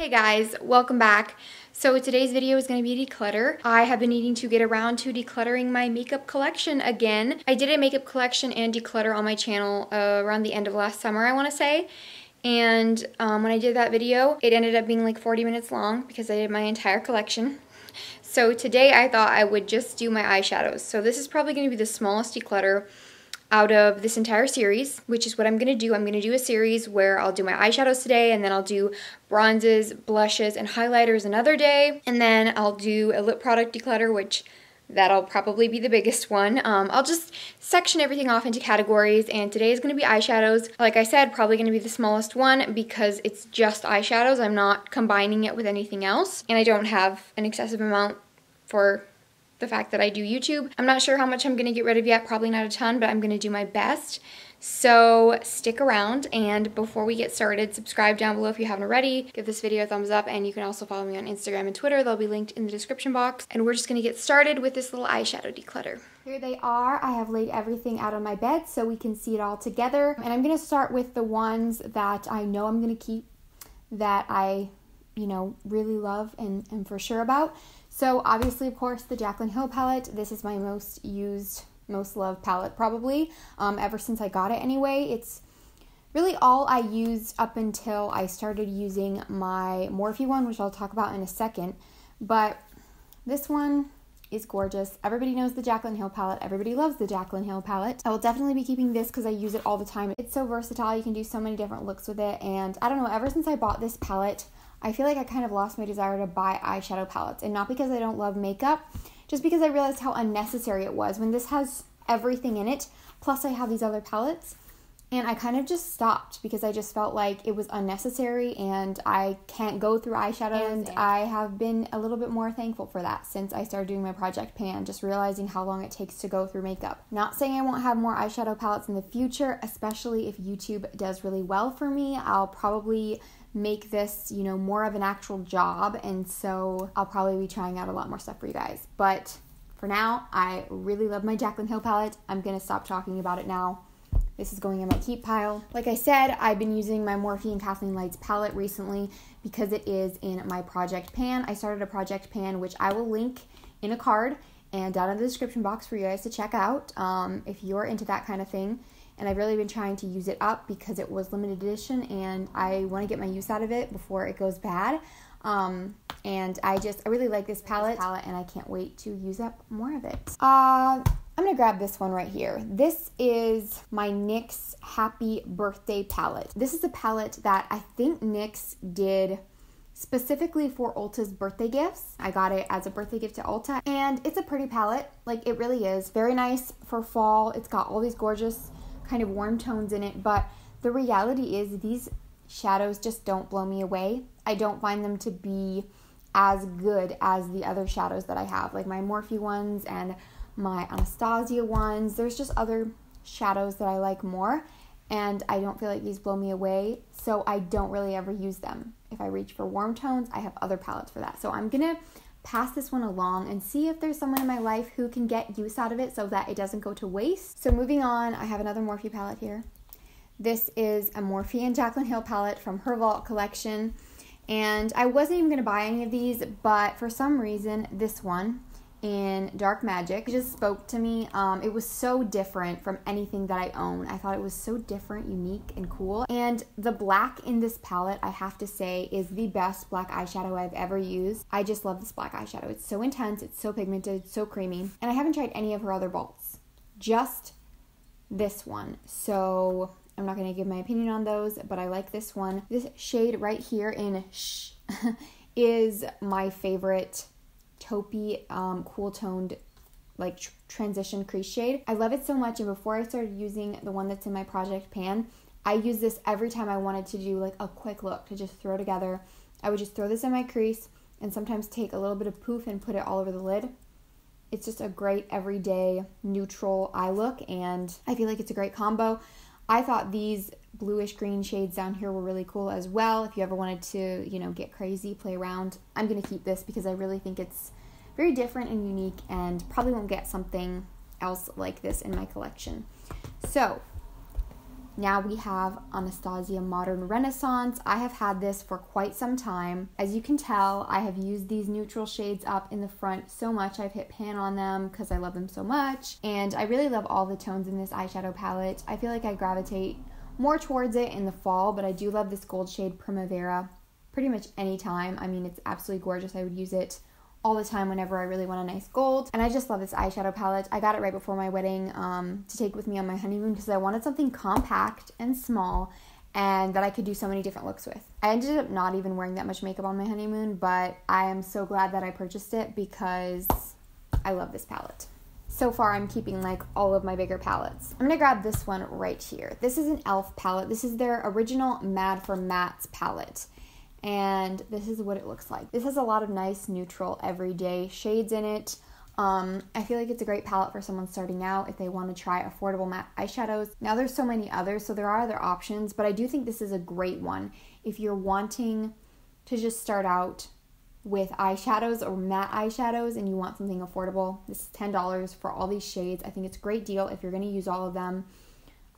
Hey guys, welcome back. So today's video is going to be a declutter. I have been needing to get around to decluttering my makeup collection again. I did a makeup collection and declutter on my channel around the end of last summer, I want to say. And when I did that video, it ended up being like 40 minutes long because I did my entire collection. So today I thought I would just do my eyeshadows. So this is probably going to be the smallest declutter out of this entire series, which is what I'm going to do. I'm going to do a series where I'll do my eyeshadows today, and then I'll do bronzes, blushes, and highlighters another day, and then I'll do a lip product declutter, which that'll probably be the biggest one. I'll just section everything off into categories, and today is going to be eyeshadows. Like I said, probably going to be the smallest one because it's just eyeshadows. I'm not combining it with anything else, and I don't have an excessive amount for the fact that I do YouTube. I'm not sure how much I'm going to get rid of yet, probably not a ton, but I'm going to do my best. So stick around, and before we get started, subscribe down below if you haven't already. Give this video a thumbs up, and you can also follow me on Instagram and Twitter. They'll be linked in the description box. And we're just going to get started with this little eyeshadow declutter. Here they are. I have laid everything out on my bed so we can see it all together. And I'm going to start with the ones that I know I'm going to keep, that I, really love and am for sure about. So obviously, of course, the Jaclyn Hill palette. This is my most used, most loved palette probably, ever since I got it anyway. It's really all I used up until I started using my Morphe one, which I'll talk about in a second. But this one is gorgeous. Everybody knows the Jaclyn Hill palette. Everybody loves the Jaclyn Hill palette. I will definitely be keeping this because I use it all the time. It's so versatile. You can do so many different looks with it. And I don't know, ever since I bought this palette, I feel like I kind of lost my desire to buy eyeshadow palettes. And not because I don't love makeup, just because I realized how unnecessary it was when this has everything in it. Plus I have these other palettes. And I kind of just stopped because I just felt like it was unnecessary and I can't go through eyeshadows. And I have been a little bit more thankful for that since I started doing my Project Pan, just realizing how long it takes to go through makeup. Not saying I won't have more eyeshadow palettes in the future, especially if YouTube does really well for me. I'll probably make this, more of an actual job, and so I'll probably be trying out a lot more stuff for you guys. But for now, I really love my Jaclyn Hill palette. I'm gonna stop talking about it now. This is going in my keep pile. Like I said, I've been using my Morphe and Kathleen Lights palette recently because it is in my Project Pan. I started a Project Pan, which I will link in a card and down in the description box for you guys to check out if you're into that kind of thing. And I've really been trying to use it up because it was limited edition and I want to get my use out of it before it goes bad. And I really like this palette and I can't wait to use up more of it. I'm going to grab this one right here. This is my NYX Happy Birthday palette. This is a palette that I think NYX did specifically for Ulta's birthday gifts. I got it as a birthday gift to Ulta, and it's a pretty palette. Like, it really is. Very nice for fall. It's got all these gorgeous kind of warm tones in it, but the reality is these shadows just don't blow me away. I don't find them to be as good as the other shadows that I have, like my Morphe ones and my Anastasia ones. There's just other shadows that I like more, and I don't feel like these blow me away, so I don't really ever use them. If I reach for warm tones, I have other palettes for that. So I'm gonna pass this one along and see if there's someone in my life who can get use out of it so that it doesn't go to waste. So moving on, I have another Morphe palette here. This is a Morphe and Jaclyn Hill palette from her Vault collection. And I wasn't even going to buy any of these, but for some reason, this one in Dark Magic just spoke to me. It was so different from anything that I own. I thought it was so different, unique, and cool. And the black in this palette, I have to say, is the best black eyeshadow I've ever used. I just love this black eyeshadow. It's so intense, it's so pigmented, so creamy. And I haven't tried any of her other vaults, just this one. So I'm not going to give my opinion on those, but I like this one. This shade right here in Shh is my favorite taupey, cool toned, like transition crease shade. I love it so much, and before I started using the one that's in my Project Pan, I use this every time I wanted to do like a quick look to just throw together. I would just throw this in my crease and sometimes take a little bit of poof and put it all over the lid. It's just a great everyday neutral eye look, and I feel like it's a great combo. I thought these bluish green shades down here were really cool as well. If you ever wanted to, get crazy, play around, I'm going to keep this because I really think it's very different and unique and probably won't get something else like this in my collection. So Now we have Anastasia Modern Renaissance. I have had this for quite some time. As you can tell, I have used these neutral shades up in the front so much. I've hit pan on them because I love them so much. And I really love all the tones in this eyeshadow palette. I feel like I gravitate more towards it in the fall, but I do love this gold shade Primavera pretty much any time. I mean, it's absolutely gorgeous. I would use it all the time whenever I really want a nice gold. And I just love this eyeshadow palette. I got it right before my wedding to take with me on my honeymoon because I wanted something compact and small and that I could do so many different looks with. I ended up not even wearing that much makeup on my honeymoon, but I am so glad that I purchased it because I love this palette. So far, I'm keeping like all of my bigger palettes. I'm gonna grab this one right here. This is an e.l.f. palette. This is their original Mad for Mattes palette. And this is what it looks like. This has a lot of nice, neutral, everyday shades in it. I feel like it's a great palette for someone starting out if they want to try affordable matte eyeshadows. Now there's so many others, so there are other options, but I do think this is a great one if you're wanting to just start out with eyeshadows or matte eyeshadows and you want something affordable. This is $10 for all these shades. I think it's a great deal if you're going to use all of them.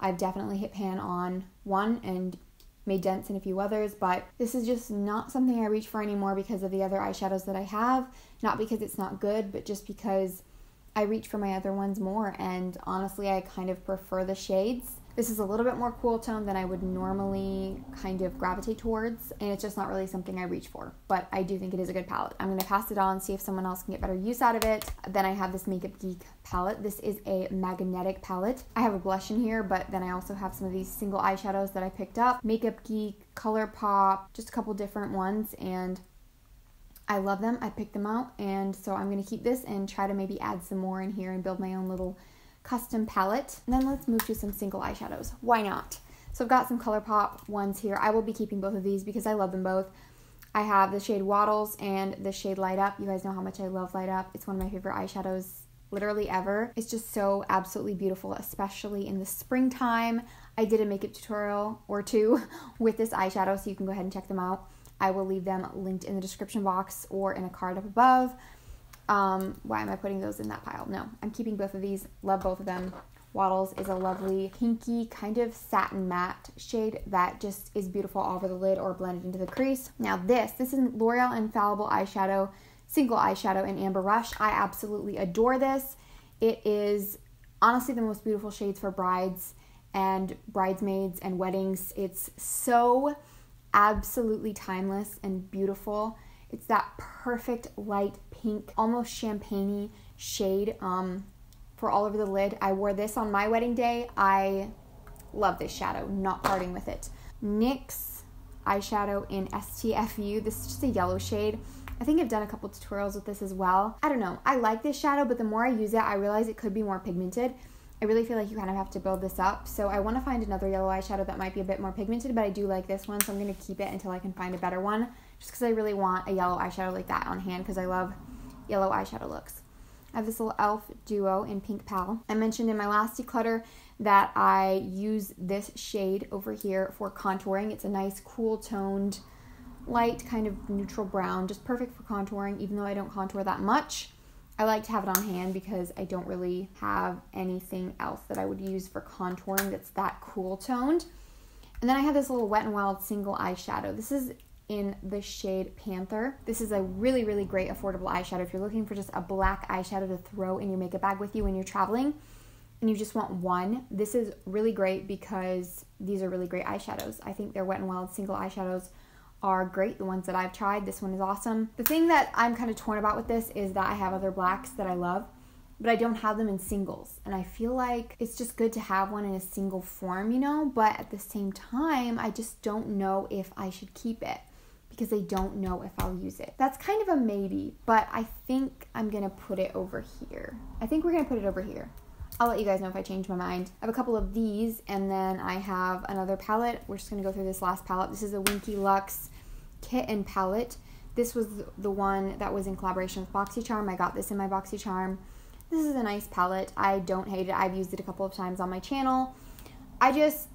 I've definitely hit pan on one and made dents in a few others, but this is just not something I reach for anymore because of the other eyeshadows that I have. Not because it's not good, but just because I reach for my other ones more, and honestly I kind of prefer the shades. This is a little bit more cool tone than I would normally kind of gravitate towards, and it's just not really something I reach for, but I do think it is a good palette. I'm going to pass it on, see if someone else can get better use out of it. Then I have this Makeup Geek palette. This is a magnetic palette. I have a blush in here, but then I also have some of these single eyeshadows that I picked up. Makeup Geek, ColourPop, just a couple different ones, and I love them. I picked them out, and so I'm going to keep this and try to maybe add some more in here and build my own little custom palette. And then let's move to some single eyeshadows. Why not? So I've got some ColourPop ones here. I will be keeping both of these because I love them both. I have the shade Waddles and the shade Light Up. You guys know how much I love Light Up. It's one of my favorite eyeshadows literally ever. It's just so absolutely beautiful, especially in the springtime. I did a makeup tutorial or two with this eyeshadow, so you can go ahead and check them out. I will leave them linked in the description box or in a card up above. Why am I putting those in that pile? No, I'm keeping both of these. Love both of them. Waddles is a lovely pinky kind of satin matte shade that just is beautiful all over the lid or blended into the crease. Now this is L'Oreal Infallible eyeshadow, single eyeshadow in Amber Rush. I absolutely adore this. It is honestly the most beautiful shades for brides and bridesmaids and weddings. It's so absolutely timeless and beautiful. It's that perfect light pink, almost champagne-y shade for all over the lid. I wore this on my wedding day. I love this shadow, not parting with it. NYX eyeshadow in STFU. This is just a yellow shade. I think I've done a couple tutorials with this as well. I don't know. I like this shadow, but the more I use it, I realize it could be more pigmented. I really feel like you kind of have to build this up. So I want to find another yellow eyeshadow that might be a bit more pigmented, but I do like this one, so I'm going to keep it until I can find a better one, just because I really want a yellow eyeshadow like that on hand because I love yellow eyeshadow looks. I have this little e.l.f. duo in Pink Pal. I mentioned in my last declutter that I use this shade over here for contouring. It's a nice cool toned, light kind of neutral brown, just perfect for contouring, even though I don't contour that much. I like to have it on hand because I don't really have anything else that I would use for contouring that's that cool toned. And then I have this little Wet n Wild single eyeshadow. This is in the shade Panther. This is a really, really great affordable eyeshadow if you're looking for just a black eyeshadow to throw in your makeup bag with you when you're traveling and you just want one. This is really great because these are really great eyeshadows. I think their Wet n Wild single eyeshadows are great. The ones that I've tried, this one is awesome. The thing that I'm kind of torn about with this is that I have other blacks that I love, but I don't have them in singles. And I feel like it's just good to have one in a single form, you know, but at the same time, I just don't know if I should keep it because I don't know if I'll use it. That's kind of a maybe, but I think I'm gonna put it over here. I think we're gonna put it over here. I'll let you guys know if I change my mind. I have a couple of these, and then I have another palette. We're just gonna go through this last palette. This is a Winky Lux Kitten palette. This was the one that was in collaboration with BoxyCharm. I got this in my BoxyCharm. This is a nice palette. I don't hate it. I've used it a couple of times on my channel. I just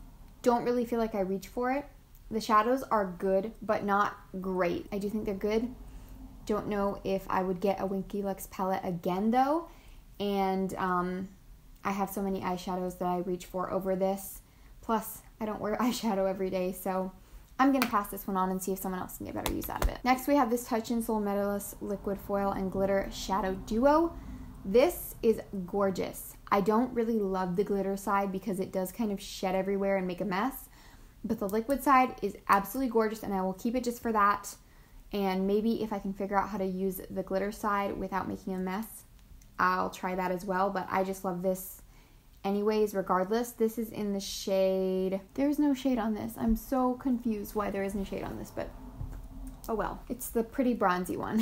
don't really feel like I reach for it. The shadows are good, but not great. I do think they're good. Don't know if I would get a Winky Lux palette again though. And I have so many eyeshadows that I reach for over this. Plus, I don't wear eyeshadow every day, so I'm going to pass this one on and see if someone else can get better use out of it. Next, we have this Touch in Sol Metalist Liquid Foil and Glitter Shadow Duo. This is gorgeous. I don't really love the glitter side because it does kind of shed everywhere and make a mess. But the liquid side is absolutely gorgeous, and I will keep it just for that. And maybe if I can figure out how to use the glitter side without making a mess, I'll try that as well. But I just love this anyways, regardless. This is in the shade, there's no shade on this. I'm so confused why there is no shade on this, but oh well. It's the pretty bronzy one.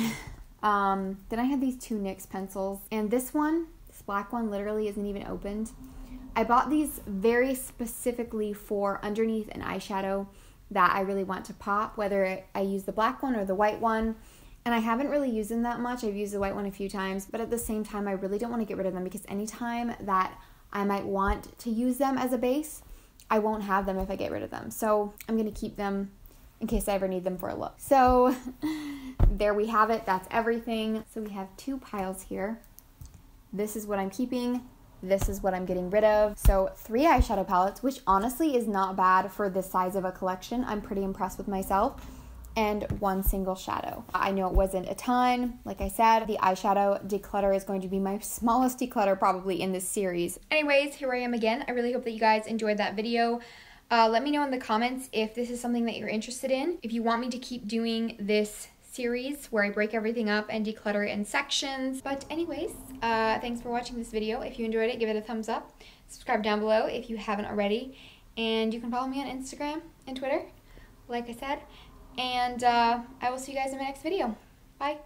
Then I have these two NYX pencils, and this one, this black one, literally isn't even opened. I bought these very specifically for underneath an eyeshadow that I really want to pop, whether I use the black one or the white one. And I haven't really used them that much. I've used the white one a few times, but at the same time, I really don't want to get rid of them because anytime that I might want to use them as a base, I won't have them if I get rid of them. So I'm going to keep them in case I ever need them for a look. So there we have it. That's everything. So we have two piles here. This is what I'm keeping. This is what I'm getting rid of. So 3 eyeshadow palettes, which honestly is not bad for this size of a collection. I'm pretty impressed with myself. And 1 single shadow. I know it wasn't a ton. Like I said, the eyeshadow declutter is going to be my smallest declutter probably in this series. Anyways, here I am again. I really hope that you guys enjoyed that video. Let me know in the comments if this is something that you're interested in. If you want me to keep doing this series where I break everything up and declutter it in sections. But anyways, thanks for watching this video. If you enjoyed it, give it a thumbs up. Subscribe down below if you haven't already. And you can follow me on Instagram and Twitter, like I said. And I will see you guys in my next video. Bye.